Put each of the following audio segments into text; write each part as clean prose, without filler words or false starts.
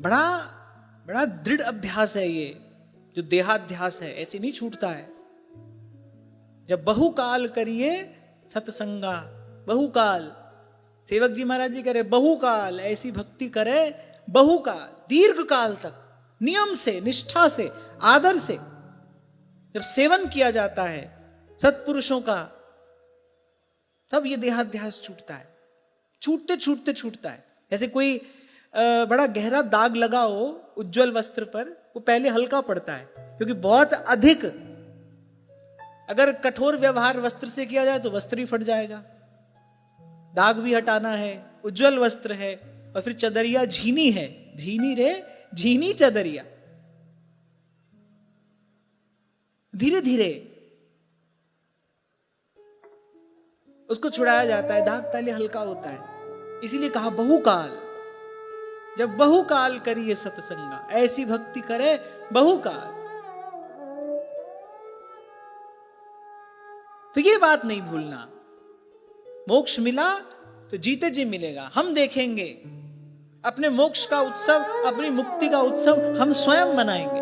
बड़ा बड़ा दृढ़ अभ्यास है ये, जो देहाध्यास है, ऐसे नहीं छूटता है। जब बहुकाल करिए सत्संगा, बहुकाल, सेवक जी महाराज भी करे बहुकाल, ऐसी भक्ति करे बहुकाल, दीर्घ काल तक, नियम से, निष्ठा से, आदर से जब सेवन किया जाता है सत्पुरुषों का, तब ये देहाध्यास छूटता है। छूटते छूटते छूटता है। जैसे कोई बड़ा गहरा दाग लगा हो उज्जवल वस्त्र पर, वो पहले हल्का पड़ता है, क्योंकि बहुत अधिक अगर कठोर व्यवहार वस्त्र से किया जाए तो वस्त्र ही फट जाएगा। दाग भी हटाना है, उज्जवल वस्त्र है, और फिर चदरिया झीनी है, झीनी रे झीनी चदरिया, धीरे धीरे उसको छुड़ाया जाता है। दाग पहले हल्का होता है, इसीलिए कहा बहुकाल। जब बहुकाल करिए सत्संगा, ऐसी भक्ति करे बहुकाल। तो ये बात नहीं भूलना, मोक्ष मिला तो जीते जी मिलेगा। हम देखेंगे अपने मोक्ष का उत्सव, अपनी मुक्ति का उत्सव हम स्वयं मनाएंगे,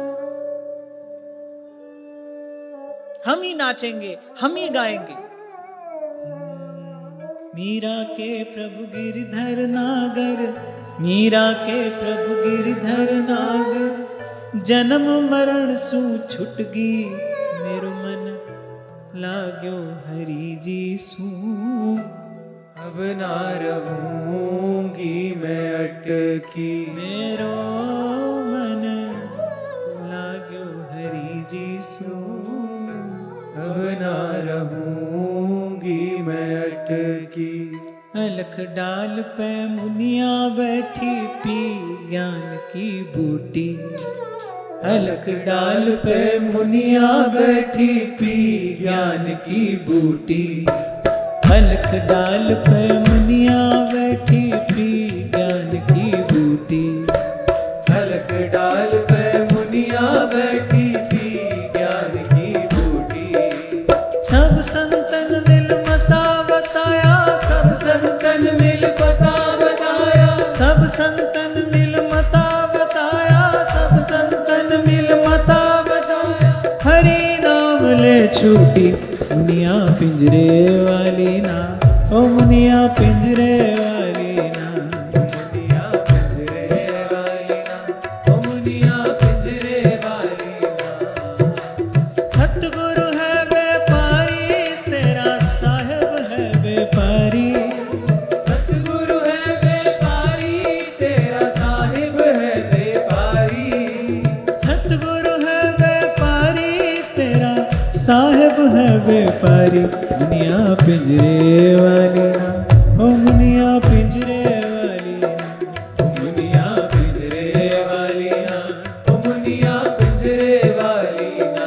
हम ही नाचेंगे, हम ही गाएंगे। मीरा के प्रभु गिरधर नागर, मीरा के प्रभु गिरधर नागर, जन्म मरण सु छुटगी, मेरो मन लाग्यो हरि जी सू। अब ना रहूंगी मैं अटकी, मेरो मन लाग्यो हरि जी सू। अब ना रहूंगी मैं अटकी। अलख डाल पे मुनिया बैठी, पी ज्ञान की बूटी। अलख डाल पे मुनिया बैठी, पी ज्ञान की बूटी। अलख डाल पे मुनिया बैठी, पी ज्ञान की बूटी। अलख डाल पे मुनिया बैठी, पी ज्ञान की बूटी। सब संतन मिल मता बताया, सब संतन मिल पता बताया, सब संतन मिल मता बताया, सब संतन मिल मता बताया। हरि नाम ले छूटी मुनिया पिंजरे वाली ना, ओ मुनिया पिंजरे वाली ना। मुनिया पिंजरे वाली ना, ओ मुनिया पिंजरे वाली ना। सतगुरु है व्यापारी, तेरा साहेब है व्यापारी। सतगुरु है व्यापारी, तेरा साहिब है व्यापारी। सतगुरु है व्यापारी, तेरा साहेब है व्यापारी। मुनिया पिंजरे वाली ना, ओ मुनिया पिंजरे वाली ना। मुनिया पिंजरे वाली ना, ओ मुनिया पिंजरे वाली ना।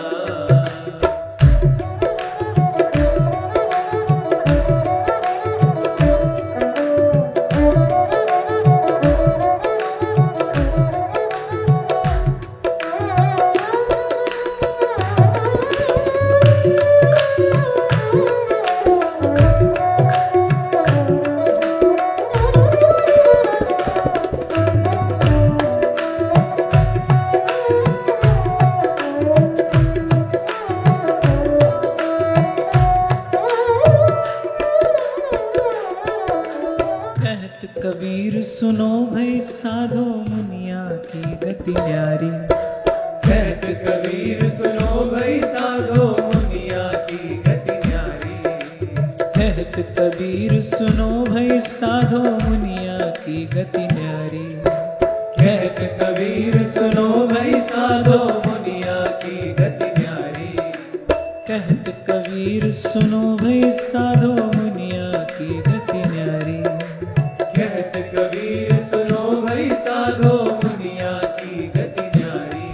कहत कबीर सुनो भाई साधो, मुनिया की गति न्यारी। कहत कबीर सुनो भाई साधो, मुनिया की गति न्यारी। कहत कबीर सुनो भाई साधो, मुनिया की गति न्यारी। कहत कबीर सुनो भाई साधो, मुनिया की गति न्यारी। कहत कबीर सुनो भाई साधो, मुनिया की गति न्यारी। कहत कबीर सुनो भाई साधो, मुनिया की गति न्यारी।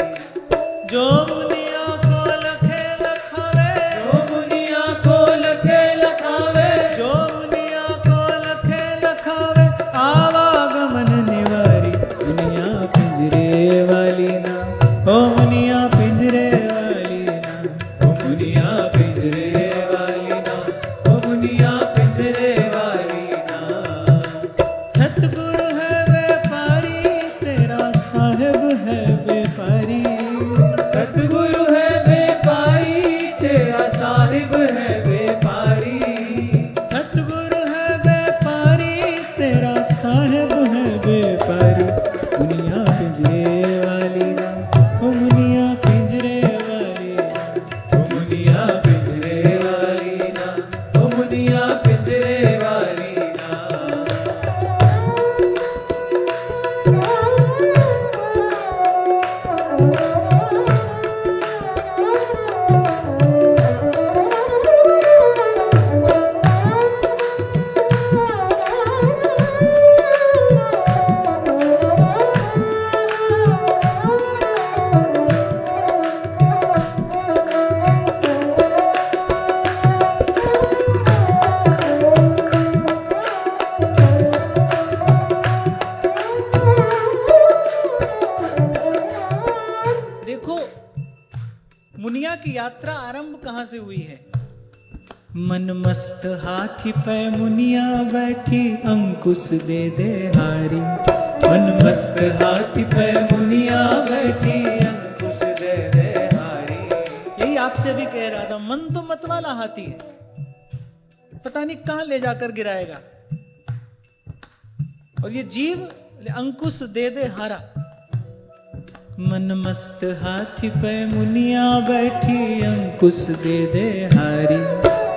जो मुनिया को लखे लखावे, जो मुनिया को लखे लखावे, जो मुनिया को लखे लखावे, आवागमन निवारी। मुनिया पिंजरे वाली ना, ओ मुनिया पिंजरे वाली ना। ओ मुनिया पिंजरे वाली ना, ओ मुनिया दुनिया की यात्रा आरंभ कहां से हुई है? मन मस्त हाथी पे मुनिया बैठी, अंकुश दे दे हारी। मन मस्त हाथी पे मुनिया बैठी, अंकुश दे दे हारी। यही आपसे भी कह रहा था, मन तो मत वाला हाथी है, पता नहीं कहां ले जाकर गिराएगा। और ये जीव अंकुश दे दे हारा। मन मस्त हाथी पे मुनिया बैठी, अंकुश दे दे हारी।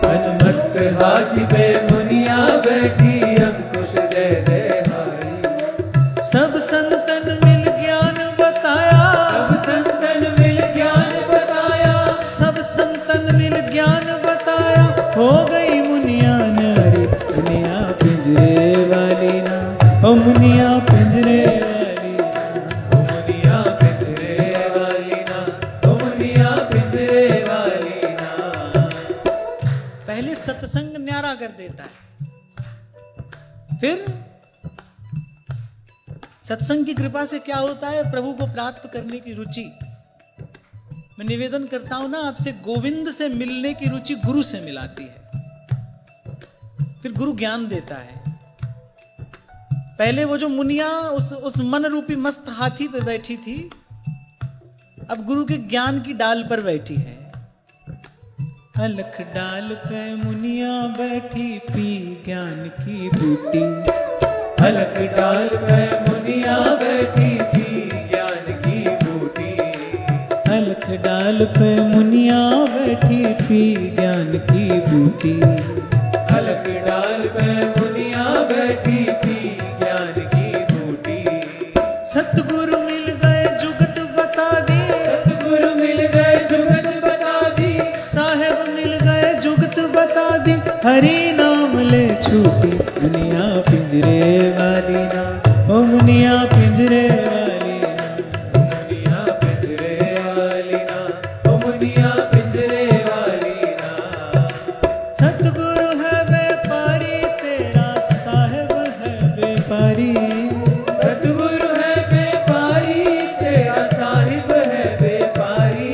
मन मस्त हाथी पे मुनिया बैठी, अंकुश दे दे हारी। सब संतन मिल ज्ञान बताया, सब संतन मिल ज्ञान बताया, सब संतन मिल ज्ञान बताया। हो गई मुनिया न्यारी, मुनिया पिंजरे वाली ना, ओ मुनिया पिंजरे वाली ना। ओ मुनिया पिंजरे वाली ना, ओ मुनिया पिंजरे वाली ना। पहले सत्संग न्यारा कर देता है, फिर सत्संग की कृपा से क्या होता है? प्रभु को प्राप्त करने की रुचि। मैं निवेदन करता हूं ना आपसे, गोविंद से मिलने की रुचि गुरु से मिलाती है, फिर गुरु ज्ञान देता है। पहले वो जो मुनिया उस मन रूपी मस्त हाथी पे बैठी थी, अब गुरु के ज्ञान की डाल पर बैठी है। अलख डाल पे मुनिया बैठी, पी ज्ञान की बूटी। अलख डाल पे मुनिया बैठी, पी ज्ञान की बूटी। अलख डाल पे मुनिया बैठी, पी ज्ञान की बूटी। अलख डाल पे मुनिया बैठी, पी ज्ञान की बूटी। सतगुरु मिल गए जुगत बता दी, सतगुरु मिल गए जुगत बता दी, साहेब मिल गए जुगत बता दी। हरि नाम ले छूटी, मुनिया पिंजरे वाली ना, ओ मुनिया पिंजरे वाली ना। मुनिया पिंजरे वाली ना, ओ मुनिया पिंजरे वाली ना। सतगुरु है व्यापारी, तेरा साहेब है व्यापारी। सतगुरु है व्यापारी, तेरा साहिब है व्यापारी।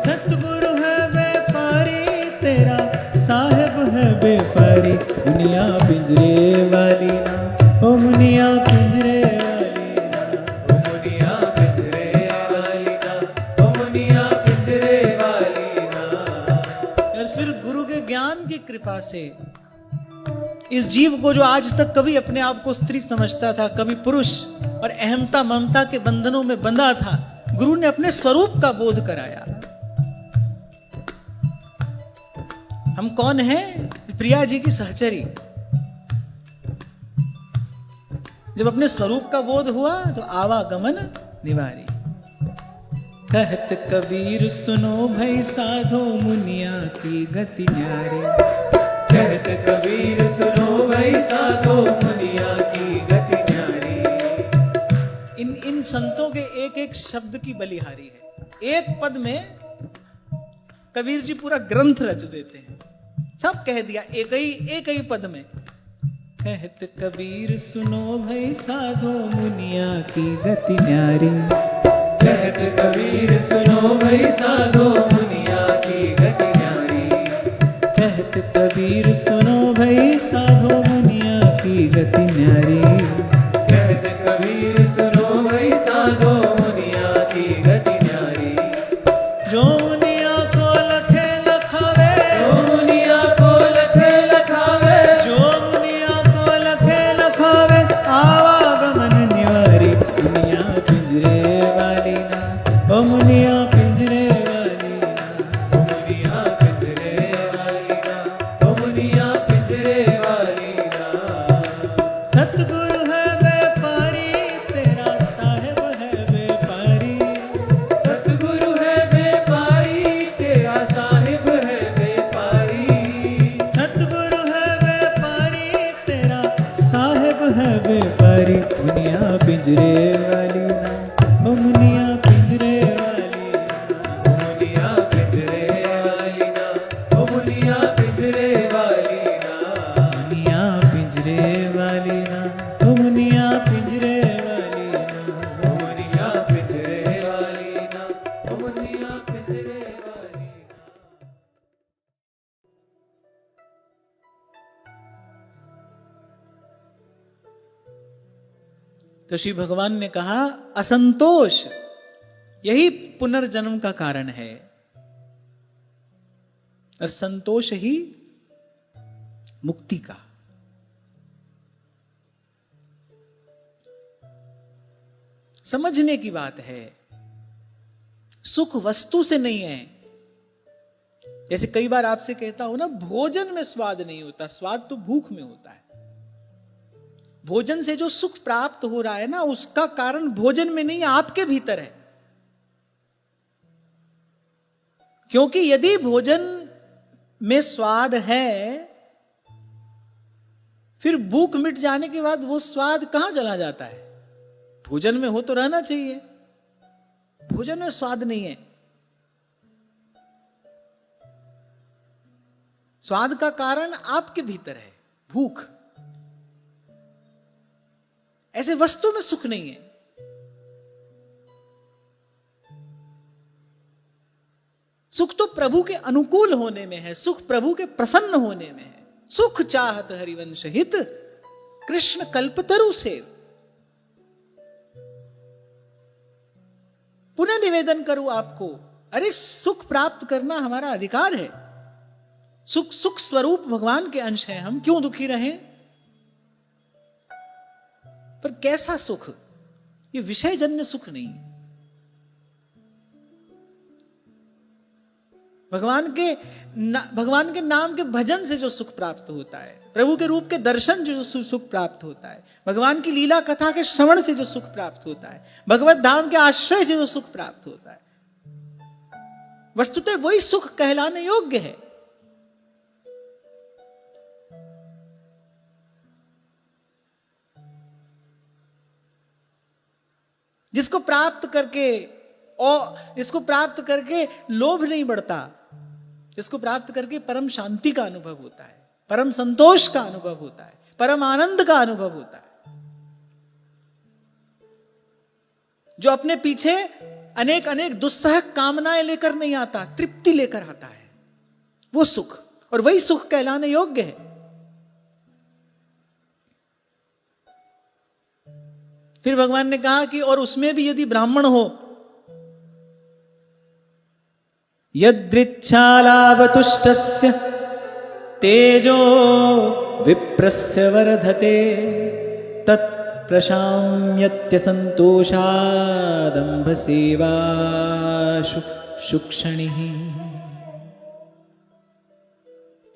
सतगुरु है व्यापारी, तेरा साहेब है व्यापारी। मुनिया पिंजरे वाली ना, ओ मुनिया पिंजरे वाली ना। ओ मुनिया पिंजरे वाली ना, ओ मुनिया पिंजरे वाली ना। और फिर गुरु के ज्ञान की कृपा से इस जीव को, जो आज तक कभी अपने आप को स्त्री समझता था, कभी पुरुष और अहमता ममता के बंधनों में बंधा था, गुरु ने अपने स्वरूप का बोध कराया। हम कौन हैं? प्रिया जी की सहचरी। जब अपने स्वरूप का बोध हुआ तो आवागमन निवारी। कहत कबीर सुनो भई साधो, मुनिया की गति न्यारी। कहत कबीर सुनो भाई साधो, मुनिया की गति न्यारी। इन संतों के एक एक शब्द की बलिहारी है। एक पद में कबीर जी पूरा ग्रंथ रच देते हैं। सब कह दिया एक ही पद में। कहत कबीर सुनो भई साधो, मुनिया की गति न्यारी। कहत कबीर सुनो भाई साधो, मुनिया की गति न्यारी। कहत कबीर सुनो भई साधो, मुनिया की गति न्यारी। कहत कबीर सुनो भाई साधो, मुनिया की गति न्यारी। जो मुनिया को लखे लखावे, जो मुनिया को लखे लखावे, जो मुनिया को लखे लखावे, आवागमन निवारी। मुनिया पिंजरे वाली ना, ओ मुनिया पिंजरे वाली ना। ओ मुनिया पिंजरे वाली ना, ओ मुनिया पिंजरे वाली ना। सतगुरु है व्यापारी, तेरा साहेब है तो श्री भगवान ने कहा असंतोष यही पुनर्जन्म का कारण है, और संतोष ही मुक्ति का। समझने की बात है, सुख वस्तु से नहीं है। जैसे कई बार आपसे कहता हूं ना, भोजन में स्वाद नहीं होता, स्वाद तो भूख में होता है। भोजन से जो सुख प्राप्त हो रहा है ना, उसका कारण भोजन में नहीं, आपके भीतर है। क्योंकि यदि भोजन में स्वाद है, फिर भूख मिट जाने के बाद वो स्वाद कहां चला जाता है? भोजन में हो तो रहना चाहिए, भोजन में स्वाद नहीं है। स्वाद का कारण आपके भीतर है, भूख। ऐसे वस्तु में सुख नहीं है। सुख तो प्रभु के अनुकूल होने में है, सुख प्रभु के प्रसन्न होने में है। सुख चाहत हरिवंश हित, कृष्ण कल्पतरु से। पुनः निवेदन करूं आपको, अरे सुख प्राप्त करना हमारा अधिकार है। सुख सुख स्वरूप भगवान के अंश हैं, हम क्यों दुखी रहें? पर कैसा सुख? ये विषय जन्य सुख नहीं। भगवान के नाम के भजन से जो सुख प्राप्त होता है, प्रभु के रूप के दर्शन से जो सुख प्राप्त होता है, भगवान की लीला कथा के श्रवण से जो सुख प्राप्त होता है, भगवत धाम के आश्रय से जो सुख प्राप्त होता है, वस्तुतः वही सुख कहलाने योग्य है। जिसको प्राप्त करके लोभ नहीं बढ़ता, जिसको प्राप्त करके परम शांति का अनुभव होता है, परम संतोष का अनुभव होता है, परम आनंद का अनुभव होता है। जो अपने पीछे अनेक अनेक दुस्सह कामनाएं लेकर नहीं आता, तृप्ति लेकर आता है, वो सुख, और वही सुख कहलाने योग्य है। फिर भगवान ने कहा कि और उसमें भी यदि ब्राह्मण हो, यदृच्छालाभतुष्टस्य तेजो विप्रस्य वर्धते तत्प्रशाम्यत्य संतोषादंभ सेवाशु शुक्षणिः।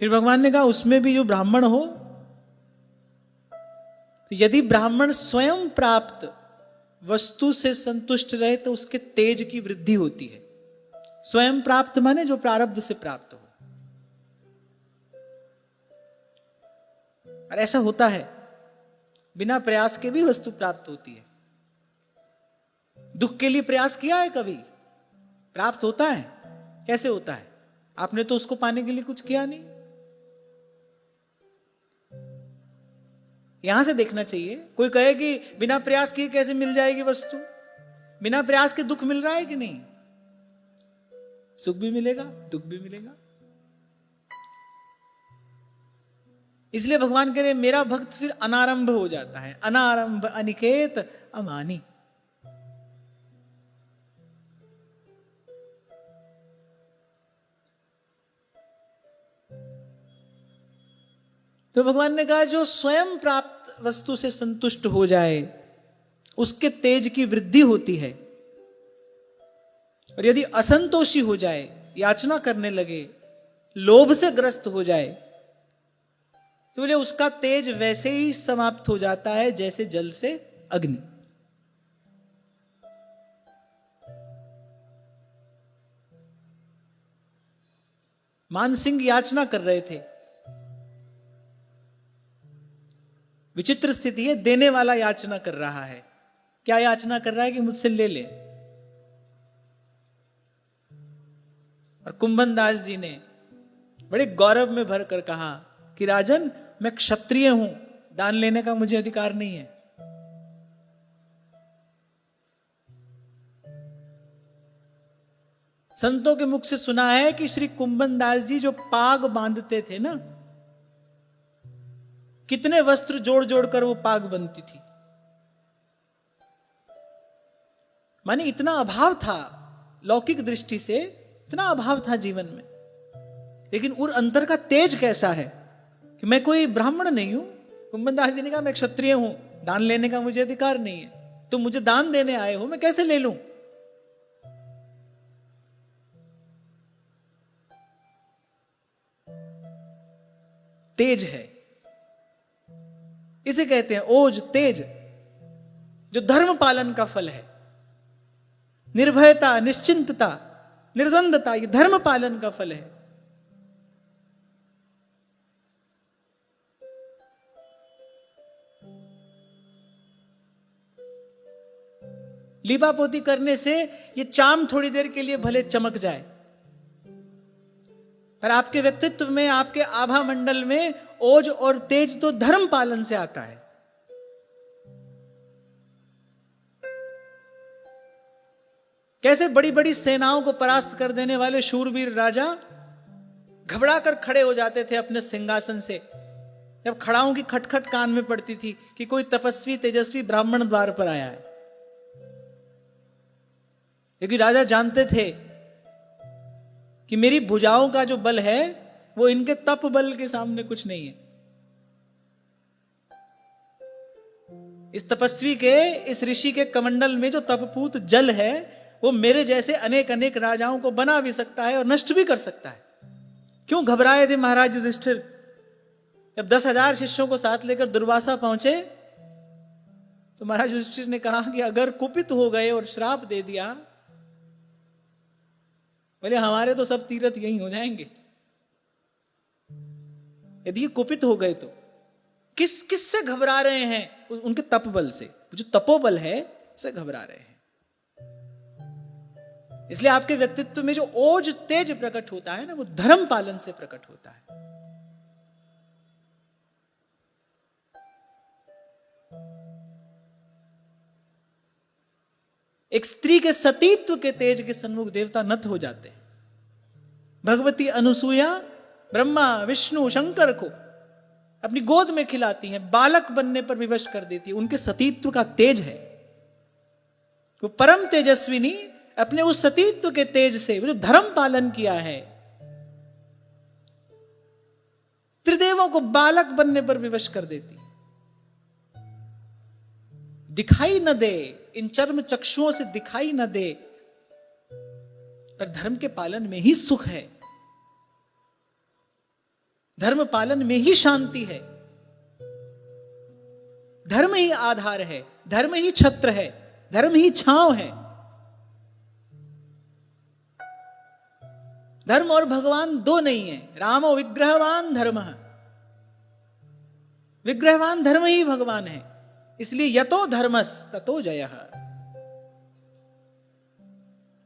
फिर भगवान ने कहा उसमें भी जो ब्राह्मण हो, यदि ब्राह्मण स्वयं प्राप्त वस्तु से संतुष्ट रहे तो उसके तेज की वृद्धि होती है। स्वयं प्राप्त माने जो प्रारब्ध से प्राप्त हो। और ऐसा होता है, बिना प्रयास के भी वस्तु प्राप्त होती है। दुख के लिए प्रयास किया है कभी? प्राप्त होता है। कैसे होता है? आपने तो उसको पाने के लिए कुछ किया नहीं। यहां से देखना चाहिए। कोई कहे कि बिना प्रयास किए कैसे मिल जाएगी वस्तु? बिना प्रयास के दुख मिल रहा है कि नहीं? सुख भी मिलेगा, दुख भी मिलेगा। इसलिए भगवान कह रहे मेरा भक्त फिर अनारंभ हो जाता है। अनारंभ अनिकेत अमानी। तो भगवान ने कहा जो स्वयं प्राप्त वस्तु से संतुष्ट हो जाए उसके तेज की वृद्धि होती है, और यदि असंतोषी हो जाए, याचना करने लगे, लोभ से ग्रस्त हो जाए, तो बोले उसका तेज वैसे ही समाप्त हो जाता है जैसे जल से अग्नि। मान सिंह याचना कर रहे थे। विचित्र स्थिति है, देने वाला याचना कर रहा है। क्या याचना कर रहा है? कि मुझसे ले ले। और कुंभन दास जी ने बड़े गौरव में भर कर कहा कि राजन, मैं क्षत्रिय हूं, दान लेने का मुझे अधिकार नहीं है। संतों के मुख से सुना है कि श्री कुंभन दास जी जो पाग बांधते थे ना, कितने वस्त्र जोड़ जोड़ कर वो पाग बनती थी। माने इतना अभाव था, लौकिक दृष्टि से इतना अभाव था जीवन में, लेकिन उर अंतर का तेज कैसा है कि मैं कोई ब्राह्मण नहीं हूं। कुंभनदास जी ने कहा मैं क्षत्रिय हूं, दान लेने का मुझे अधिकार नहीं है, तुम मुझे दान देने आए हो, मैं कैसे ले लूं। तेज है, इसे कहते हैं ओज, तेज, जो धर्म पालन का फल है। निर्भयता, निश्चिंतता, निर्द्वंदता, ये धर्म पालन का फल है। लीपापोती करने से ये चाम थोड़ी देर के लिए भले चमक जाए, पर आपके व्यक्तित्व में, आपके आभा मंडल में ओज और तेज तो धर्म पालन से आता है। कैसे बड़ी बड़ी सेनाओं को परास्त कर देने वाले शूरवीर राजा घबरा कर खड़े हो जाते थे अपने सिंहासन से, जब खड़ाओं की खटखट कान में पड़ती थी कि कोई तपस्वी तेजस्वी ब्राह्मण द्वार पर आया है। क्योंकि राजा जानते थे कि मेरी भुजाओं का जो बल है वो इनके तप बल के सामने कुछ नहीं है। इस तपस्वी के, इस ऋषि के कमंडल में जो तपपूत जल है वो मेरे जैसे अनेक अनेक राजाओं को बना भी सकता है और नष्ट भी कर सकता है। क्यों घबराए थे महाराज युधिष्ठिर? जब 10,000 शिष्यों को साथ लेकर दुर्वासा पहुंचे तो महाराज युधिष्ठिर ने कहा कि अगर कुपित हो गए और श्राप दे दिया, बोले हमारे तो सब तीर्थ यही हो जाएंगे। यदि ये कुपित हो गए तो किससे घबरा रहे हैं? उनके तप बल से, जो तपोबल है उससे घबरा रहे हैं। इसलिए आपके व्यक्तित्व में जो ओज तेज प्रकट होता है ना, वो धर्म पालन से प्रकट होता है। एक स्त्री के सतीत्व के तेज के सन्मुख देवता नत हो जाते हैं। भगवती अनुसूया ब्रह्मा विष्णु शंकर को अपनी गोद में खिलाती हैं, बालक बनने पर विवश कर देती है। उनके सतीत्व का तेज है। वो परम तेजस्विनी अपने उस सतीत्व के तेज से, जो धर्म पालन किया है, त्रिदेवों को बालक बनने पर विवश कर देती। दिखाई न दे, इन चर्म चक्षुओं से दिखाई न दे, पर धर्म के पालन में ही सुख है, धर्म पालन में ही शांति है। धर्म ही आधार है, धर्म ही छत्र है, धर्म ही छांव है। धर्म और भगवान दो नहीं है। रामो विग्रहवान धर्म, विग्रहवान धर्म ही भगवान है। इसलिए यतो धर्मस ततो जयः।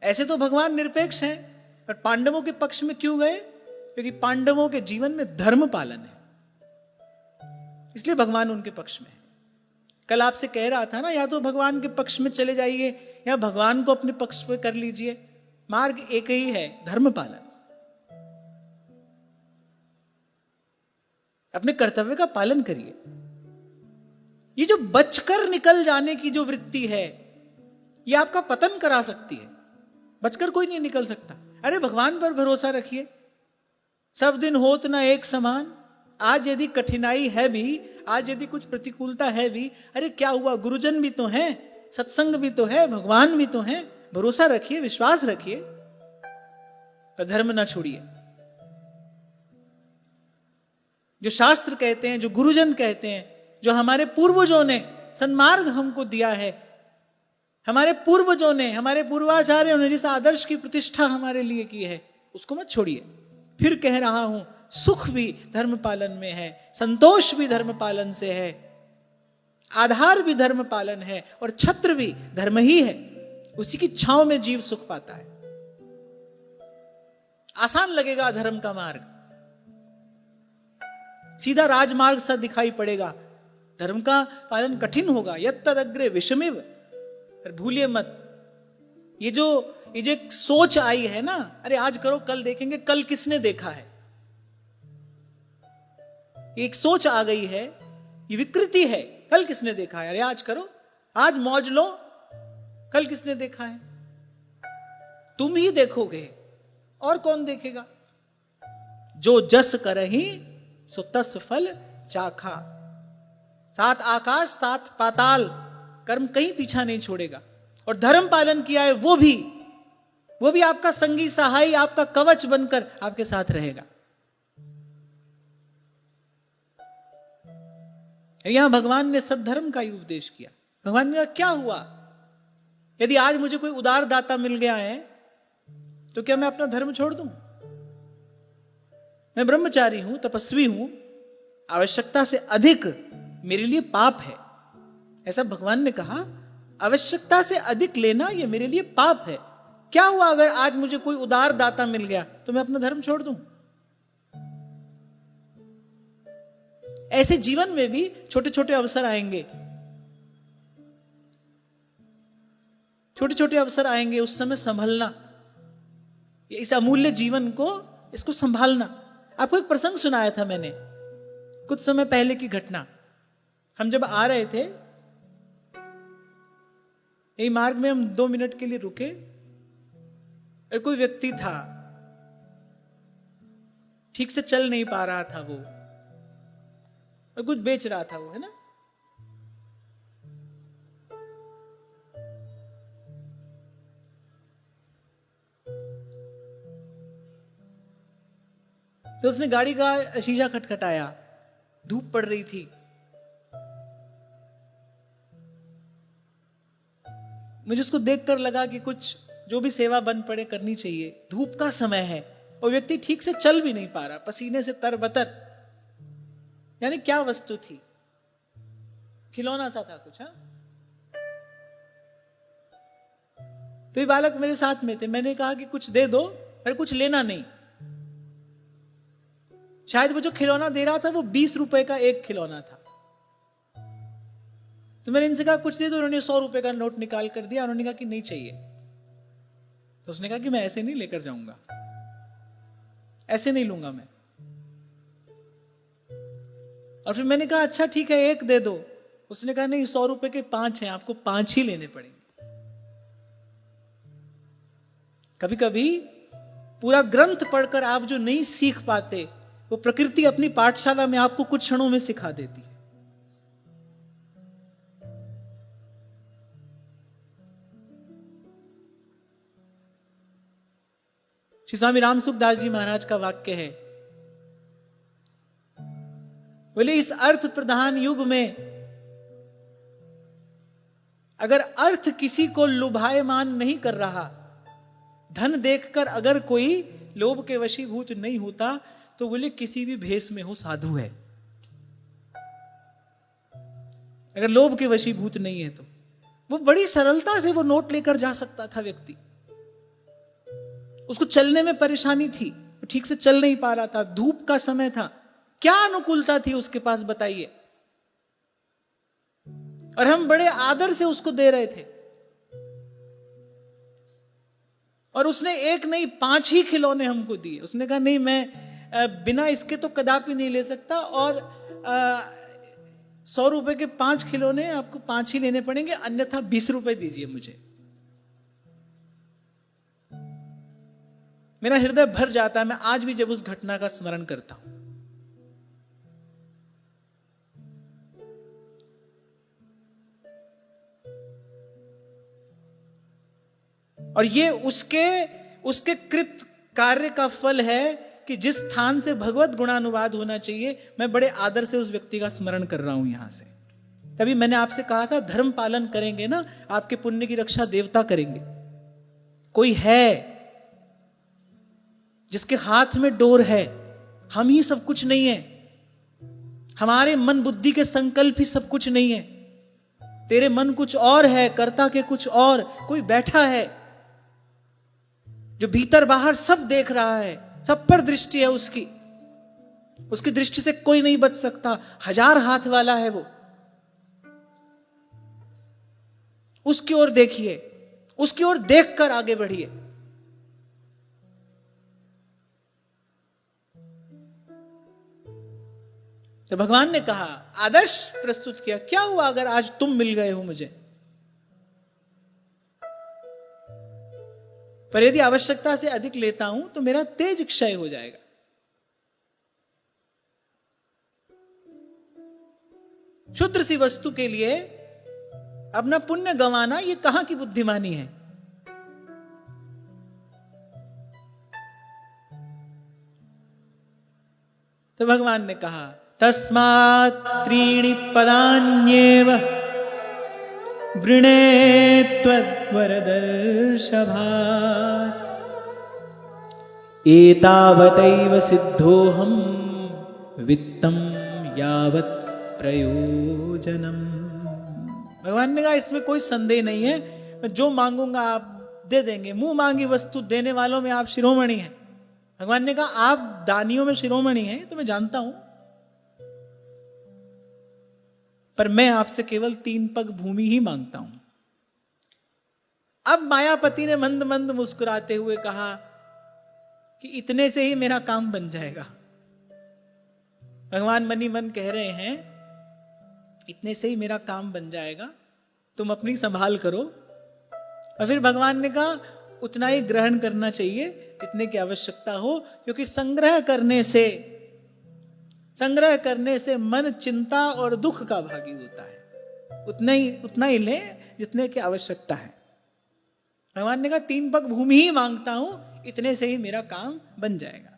ऐसे तो भगवान निरपेक्ष हैं, पर पांडवों के पक्ष में क्यों गए? क्योंकि पांडवों के जीवन में धर्म पालन है, इसलिए भगवान उनके पक्ष में है। कल आपसे कह रहा था ना, या तो भगवान के पक्ष में चले जाइए या भगवान को अपने पक्ष पे कर लीजिए। मार्ग एक ही है, धर्म पालन। अपने कर्तव्य का पालन करिए। ये जो बचकर निकल जाने की जो वृत्ति है, ये आपका पतन करा सकती है। बचकर कोई नहीं निकल सकता। अरे भगवान पर भरोसा रखिए। सब दिन होत ना एक समान। आज यदि कठिनाई है भी, आज यदि कुछ प्रतिकूलता है भी, अरे क्या हुआ, गुरुजन भी तो हैं, सत्संग भी तो है, भगवान भी तो हैं। भरोसा रखिए, विश्वास रखिए, पर धर्म ना छोड़िए। जो शास्त्र कहते हैं, जो गुरुजन कहते हैं, जो हमारे पूर्वजों ने सन्मार्ग हमको दिया है, हमारे पूर्वजों ने, हमारे पूर्वाचार्यों ने जिस आदर्श की प्रतिष्ठा हमारे लिए की है, उसको मत छोड़िए। फिर कह रहा हूं, सुख भी धर्म पालन में है, संतोष भी धर्म पालन से है, आधार भी धर्म पालन है, और छत्र भी धर्म ही है। उसी की छांव में जीव सुख पाता है। आसान लगेगा धर्म का मार्ग, सीधा राजमार्ग सा दिखाई पड़ेगा। धर्म का पालन कठिन होगा। यत्तदग्रे विषमिव। पर भूलिए मत, ये जो एक सोच आई है ना, अरे आज करो कल देखेंगे, कल किसने देखा है? एक सोच आ गई है, ये विकृति है। कल किसने देखा है? अरे आज करो, आज मौज लो, कल किसने देखा है? तुम ही देखोगे, और कौन देखेगा? जो जस करहि सो तस फल चाखा। 7 आकाश 7 पाताल, कर्म कहीं पीछा नहीं छोड़ेगा। और धर्म पालन किया है वो भी आपका संगी सहाय, आपका कवच बनकर आपके साथ रहेगा। यहां भगवान ने सद्धर्म का ही उपदेश किया। भगवान ने कहा क्या हुआ यदि आज मुझे कोई उदार दाता मिल गया है, तो क्या मैं अपना धर्म छोड़ दूं? मैं ब्रह्मचारी हूं, तपस्वी हूं, आवश्यकता से अधिक मेरे लिए पाप है। ऐसा भगवान ने कहा, आवश्यकता से अधिक लेना यह मेरे लिए पाप है। क्या हुआ अगर आज मुझे कोई उदार दाता मिल गया तो मैं अपना धर्म छोड़ दूं? ऐसे जीवन में भी छोटे छोटे अवसर आएंगे, छोटे छोटे अवसर आएंगे, उस समय संभलना, इस अमूल्य जीवन को, इसको संभालना। आपको एक प्रसंग सुनाया था मैंने कुछ समय पहले की घटना। हम जब आ रहे थे, यही मार्ग में हम 2 मिनट के लिए रुके और कोई व्यक्ति था, ठीक से चल नहीं पा रहा था वो, और कुछ बेच रहा था वो, है ना। तो उसने गाड़ी का शीशा खटखटाया, धूप पड़ रही थी। मुझे उसको देखकर लगा कि कुछ जो भी सेवा बन पड़े करनी चाहिए। धूप का समय है और व्यक्ति ठीक से चल भी नहीं पा रहा, पसीने से तरबतर। यानी क्या वस्तु थी? खिलौना सा था कुछ। हाँ, तो ये बालक मेरे साथ में थे। मैंने कहा कि कुछ दे दो, पर कुछ लेना नहीं। शायद वो जो खिलौना दे रहा था वो 20 रुपए का एक खिलौना था। तो मैंने इनसे कहा कुछ दे दो। उन्होंने 100 रुपए का नोट निकाल कर दिया। उन्होंने कहा कि नहीं चाहिए। तो उसने कहा कि मैं ऐसे नहीं लेकर जाऊंगा, ऐसे नहीं लूंगा मैं। और फिर मैंने कहा अच्छा ठीक है, एक दे दो। उसने कहा नहीं, 100 रुपए के 5 हैं, आपको 5 ही लेने पड़ेंगे। कभी कभी पूरा ग्रंथ पढ़कर आप जो नहीं सीख पाते, वो प्रकृति अपनी पाठशाला में आपको कुछ क्षणों में सिखा देती है। श्री स्वामी रामसुखदास जी महाराज का वाक्य है, बोले इस अर्थ प्रधान युग में अगर अर्थ किसी को लुभायमान नहीं कर रहा, धन देखकर अगर कोई लोभ के वशीभूत नहीं होता, तो बोले किसी भी भेष में हो साधु है। अगर लोभ के वशीभूत नहीं है तो वो बड़ी सरलता से वो नोट लेकर जा सकता था व्यक्ति। उसको चलने में परेशानी थी, वो ठीक से चल नहीं पा रहा था, धूप का समय था। क्या अनुकूलता थी उसके पास बताइए? और हम बड़े आदर से उसको दे रहे थे। और उसने एक नहीं 5 ही खिलौने हमको दिए। उसने कहा नहीं, मैं बिना इसके तो कदापि नहीं ले सकता, और 100 रुपए के 5 खिलौने आपको 5 ही लेने पड़ेंगे, अन्यथा 20 रुपए दीजिए मुझे। मेरा हृदय भर जाता है, मैं आज भी जब उस घटना का स्मरण करता हूं। और ये उसके कृत कार्य का फल है कि जिस स्थान से भगवत गुणानुवाद होना चाहिए, मैं बड़े आदर से उस व्यक्ति का स्मरण कर रहा हूं यहां से। तभी मैंने आपसे कहा था, धर्म पालन करेंगे ना, आपके पुण्य की रक्षा देवता करेंगे। कोई है जिसके हाथ में डोर है, हम ही सब कुछ नहीं है। हमारे मन बुद्धि के संकल्प ही सब कुछ नहीं है। तेरे मन कुछ और है, कर्ता के कुछ और। कोई बैठा है जो भीतर बाहर सब देख रहा है, सब पर दृष्टि है उसकी। उसकी दृष्टि से कोई नहीं बच सकता। 1000 हाथ वाला है वो। उसकी ओर देखिए, उसकी ओर देखकर आगे बढ़िए। तो भगवान ने कहा, आदर्श प्रस्तुत किया, क्या हुआ अगर आज तुम मिल गए हो मुझे? पर यदि आवश्यकता से अधिक लेता हूं तो मेरा तेज क्षय हो जाएगा। क्षुद्र सी वस्तु के लिए अपना पुण्य गंवाना ये कहां की बुद्धिमानी है? तो भगवान ने कहा तस्मात् त्रीणि पदान्येव वृणे त्वद्वरदर्शभा एतावतैव सिद्धोऽहं वित्तं यावत् प्रयोजनम। भगवान ने कहा इसमें कोई संदेह नहीं है, मैं जो मांगूंगा आप दे देंगे। मुंह मांगी वस्तु देने वालों में आप शिरोमणि हैं। भगवान ने कहा आप दानियों में शिरोमणि हैं तो मैं जानता हूं, पर मैं आपसे केवल 3 पग भूमि ही मांगता हूं। अब मायापति ने मंद मंद मुस्कुराते हुए कहा कि इतने से ही मेरा काम बन जाएगा। भगवान मनी मन कह रहे हैं इतने से ही मेरा काम बन जाएगा, तुम अपनी संभाल करो। और फिर भगवान ने कहा उतना ही ग्रहण करना चाहिए जितने की आवश्यकता हो, क्योंकि संग्रह करने से मन चिंता और दुख का भागी होता है। उतना ही ले जितने की आवश्यकता है। भगवान ने कहा 3 पग भूमि ही मांगता हूं, इतने से ही मेरा काम बन जाएगा।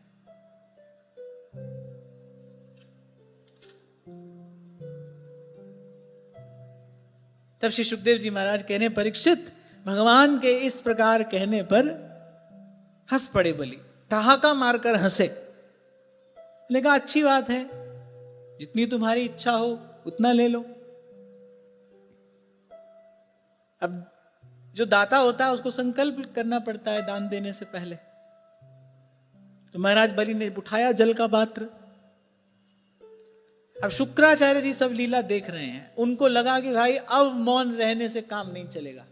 तब श्री सुखदेव जी महाराज कहने परीक्षित भगवान के इस प्रकार कहने पर हंस पड़े बलि, ठहाका मारकर हंसे। मैंने कहा अच्छी बात है, जितनी तुम्हारी इच्छा हो उतना ले लो। अब जो दाता होता है उसको संकल्प करना पड़ता है दान देने से पहले। तो महाराज बलि ने उठाया जल का पात्र। अब शुक्राचार्य जी सब लीला देख रहे हैं। उनको लगा कि भाई अब मौन रहने से काम नहीं चलेगा,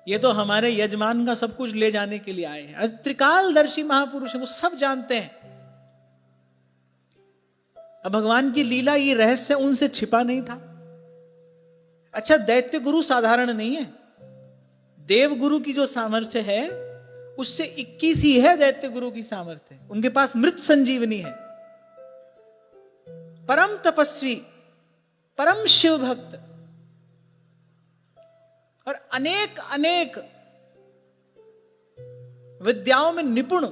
ये तो हमारे यजमान का सब कुछ ले जाने के लिए आए हैं। त्रिकालदर्शी महापुरुष है, वो सब जानते हैं। अब भगवान की लीला, ये रहस्य उनसे छिपा नहीं था। अच्छा, दैत्य गुरु साधारण नहीं है। देव गुरु की जो सामर्थ्य है उससे 21 ही है दैत्य गुरु की सामर्थ्य। उनके पास मृत संजीवनी है। परम तपस्वी, परम शिव भक्त और अनेक अनेक विद्याओं में निपुण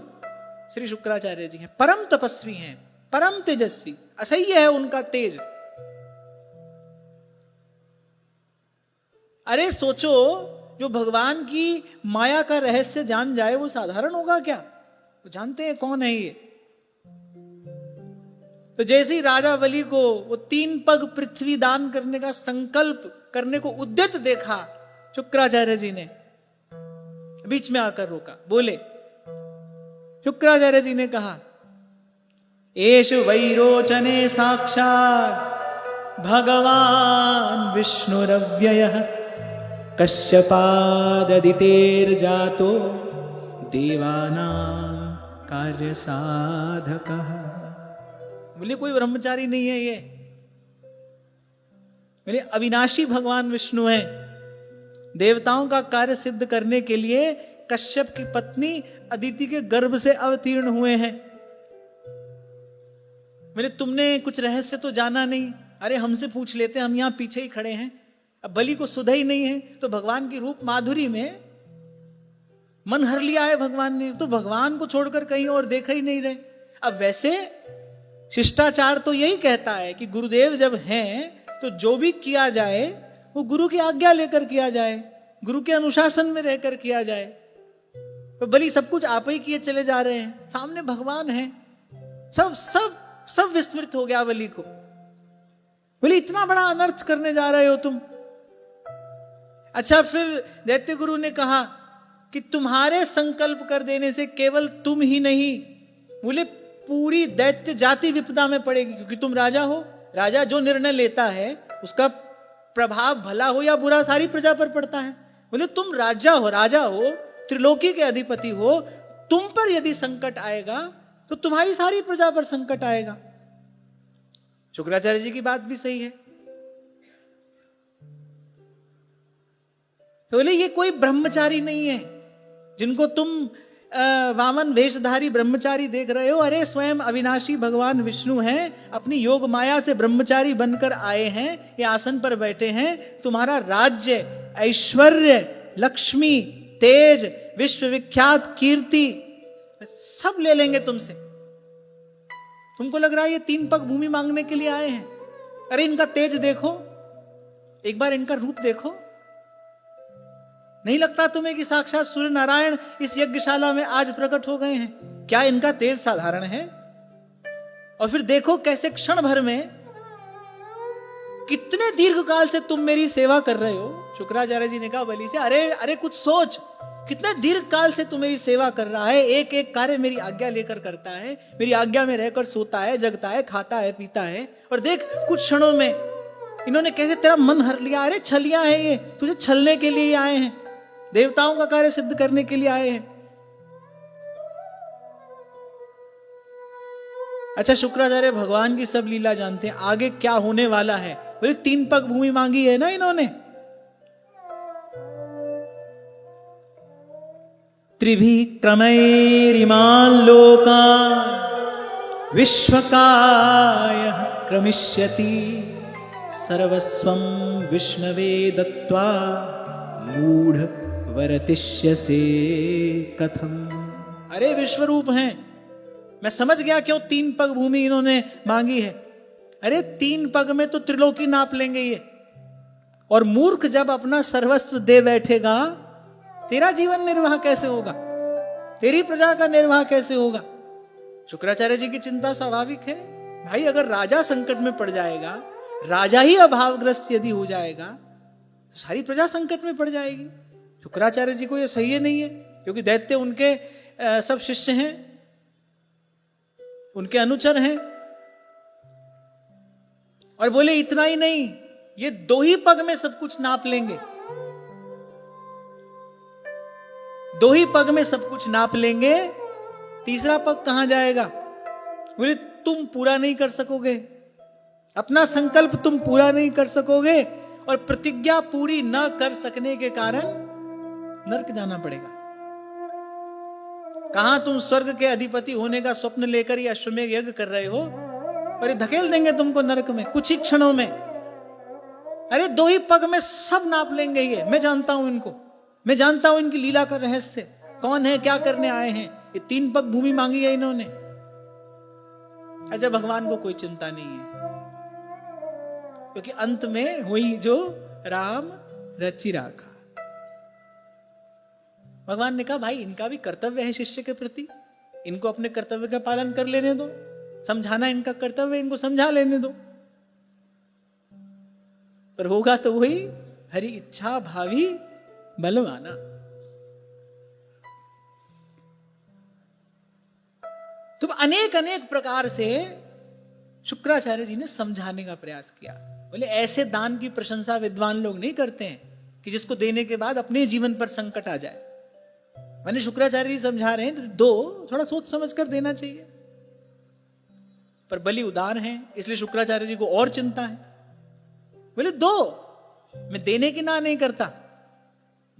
श्री शुक्राचार्य जी हैं। परम तपस्वी हैं, परम तेजस्वी, असह्य है उनका तेज। अरे सोचो, जो भगवान की माया का रहस्य जान जाए वो साधारण होगा क्या? वो जानते हैं कौन है ये। तो जैसे ही राजा बलि को वो 3 पग पृथ्वी दान करने का संकल्प करने को उद्यत देखा, शुक्राचार्य जी ने बीच में आकर रोका। बोले, शुक्राचार्य जी ने कहा, एष वैरोचने साक्षात् भगवान विष्णुरव्ययः कश्यपाददितेर्जातो देवानां कार्य साधकः। बोले कोई ब्रह्मचारी नहीं है ये। बोले अविनाशी भगवान विष्णु है। देवताओं का कार्य सिद्ध करने के लिए कश्यप की पत्नी अदिति के गर्भ से अवतीर्ण हुए हैं। बोले तुमने कुछ रहस्य तो जाना नहीं। अरे हमसे पूछ लेते, हम यहां पीछे ही खड़े हैं। अब बलि को सुधा ही नहीं है तो भगवान की रूप माधुरी में मन हर लिया है भगवान ने, तो भगवान को छोड़कर कहीं और देखा ही नहीं रहे। अब वैसे शिष्टाचार तो यही कहता है कि गुरुदेव जब हैं तो जो भी किया जाए वो गुरु की आज्ञा लेकर किया जाए, गुरु के अनुशासन में रहकर किया जाए। तो बलि सब कुछ आप ही किए चले जा रहे हैं, सामने भगवान है। सब सब सब विस्मृत हो गया बलि को। बोले इतना बड़ा अनर्थ करने जा रहे हो तुम। अच्छा, फिर दैत्य गुरु ने कहा कि तुम्हारे संकल्प कर देने से केवल तुम ही नहीं, बोले पूरी दैत्य जाति विपदा में पड़ेगी, क्योंकि तुम राजा हो। राजा जो निर्णय लेता है उसका प्रभाव भला हो या बुरा सारी प्रजा पर पड़ता है। बोले तुम राजा हो, त्रिलोकी के अधिपति हो, तुम पर यदि संकट आएगा तो तुम्हारी सारी प्रजा पर संकट आएगा। शुक्राचार्य जी की बात भी सही है। तो बोले ये कोई ब्रह्मचारी नहीं है, जिनको तुम वामन वेशधारी ब्रह्मचारी देख रहे हो, अरे स्वयं अविनाशी भगवान विष्णु हैं, अपनी योग माया से ब्रह्मचारी बनकर आए हैं, ये आसन पर बैठे हैं। तुम्हारा राज्य, ऐश्वर्य, लक्ष्मी, तेज, विश्वविख्यात कीर्ति सब ले लेंगे तुमसे। तुमको लग रहा है ये 3 पग भूमि मांगने के लिए आए हैं? अरे इनका तेज देखो, एक बार इनका रूप देखो। नहीं लगता तुम्हें कि साक्षात सूर्य नारायण इस यज्ञशाला में आज प्रकट हो गए हैं? क्या इनका तेज साधारण है? और फिर देखो कैसे क्षण भर में, कितने दीर्घ काल से तुम मेरी सेवा कर रहे हो। शुक्राचार्य जी ने कहा बलि से, अरे अरे कुछ सोच, कितने दीर्घ काल से तू मेरी सेवा कर रहा है, एक एक कार्य मेरी आज्ञा लेकर करता है, मेरी आज्ञा में रहकर सोता है, जगता है, खाता है, पीता है, और देख कुछ क्षणों में इन्होंने कैसे तेरा मन हर लिया। अरे छलिया है ये, तुझे छलने के लिए आए हैं, देवताओं का कार्य सिद्ध करने के लिए आए हैं। अच्छा, शुक्राचार्य भगवान की सब लीला जानते हैं, आगे क्या होने वाला है। बोले 3 पग भूमि मांगी है ना इन्होंने, त्रिभिक्रमैरिमान् लोकान् विश्वकायः क्रमिष्यति, सर्वस्वं विष्णवे दत्त्वा मूढ़ वरतिष्यसे कथम। अरे विश्वरूप हैं, मैं समझ गया क्यों 3 पग भूमि इन्होंने मांगी है। अरे 3 पग में तो त्रिलोकी नाप लेंगे ये, और मूर्ख जब अपना सर्वस्व दे बैठेगा, तेरा जीवन निर्वाह कैसे होगा, तेरी प्रजा का निर्वाह कैसे होगा। शुक्राचार्य जी की चिंता स्वाभाविक है। भाई अगर राजा संकट में पड़ जाएगा, राजा ही अभावग्रस्त यदि हो जाएगा, तो सारी प्रजा संकट में पड़ जाएगी। शुक्राचार्य जी को यह सही नहीं है, क्योंकि दैत्य उनके सब शिष्य हैं, उनके अनुचर हैं। और बोले इतना ही नहीं, ये 2 ही पग में सब कुछ नाप लेंगे, 2 ही पग में सब कुछ नाप लेंगे, तीसरा पग कहां जाएगा। बोले तुम पूरा नहीं कर सकोगे, अपना संकल्प तुम पूरा नहीं कर सकोगे, और प्रतिज्ञा पूरी न कर सकने के कारण नरक जाना पड़ेगा। कहां तुम स्वर्ग के अधिपति होने का स्वप्न लेकर ये अश्वमेध यज्ञ कर रहे हो, और ये धकेल देंगे तुमको नरक में कुछ ही क्षणों में। अरे 2 ही पग में सब नाप लेंगे ये, मैं जानता हूं इनको, मैं जानता हूं इनकी लीला का रहस्य, कौन है, क्या करने आए हैं। ये 3 पग भूमि मांगी है इन्होंने। अच्छा, भगवान को कोई चिंता नहीं है, क्योंकि अंत में हुई जो राम रचि राखा। भगवान ने कहा भाई इनका भी कर्तव्य है शिष्य के प्रति, इनको अपने कर्तव्य का पालन कर लेने दो, समझाना इनका कर्तव्य, इनको समझा लेने दो। पर होगा तो वही हरि इच्छा भावी बलवाना। तो अनेक अनेक प्रकार से शुक्राचार्य जी ने समझाने का प्रयास किया। बोले ऐसे दान की प्रशंसा विद्वान लोग नहीं करते हैं कि जिसको देने के बाद अपने जीवन पर संकट आ जाए। मैंने शुक्राचार्य जी समझा रहे हैं, दो थोड़ा सोच समझ कर देना चाहिए। पर बलि उदार हैं, इसलिए शुक्राचार्य जी को और चिंता है। बोले दो, मैं देने की ना नहीं करता,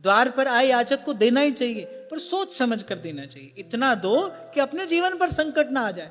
द्वार पर आए याचक को देना ही चाहिए, पर सोच समझ कर देना चाहिए। इतना दो कि अपने जीवन पर संकट ना आ जाए।